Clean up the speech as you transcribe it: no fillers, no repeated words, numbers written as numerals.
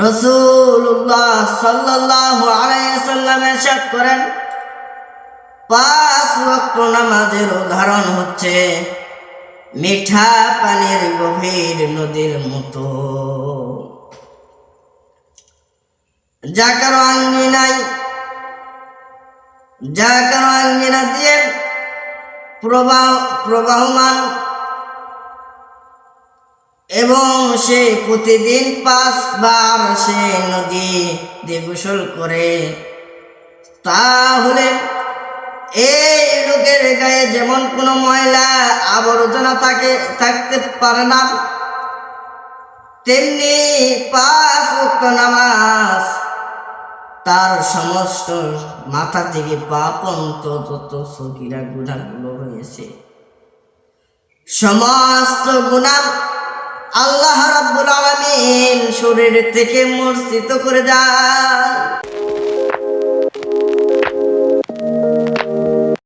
রাসূলুল্লাহ সাল্লাল্লাহু আলাইহি ওয়াসাল্লাম ইরশাদ করেন, 5 ওয়াক্ত নামাজের উদাহরণ হচ্ছে মিঠা পানির গভীর নদীর মতো, যা কারো আঙ্গিনা দিয়ে প্রবাহমান এবং সে প্রতিদিন 5 বার সে নদী দিয়ে গোসল করে, তাহলে এই লোকের গায়ে যেমন কোনো ময়লা আবর্জনা থাকতে পারে না, তেমনি 5 ওয়াক্ত নামাজ তার সমস্ত মাথা থেকে পা পর্যন্ত যত সগীরা গুনাহগুলো রয়েছে সমস্ত গুনাহ আল্লাহ রাব্বুল আলামিন শরীর থেকে মোচন করে দেয়।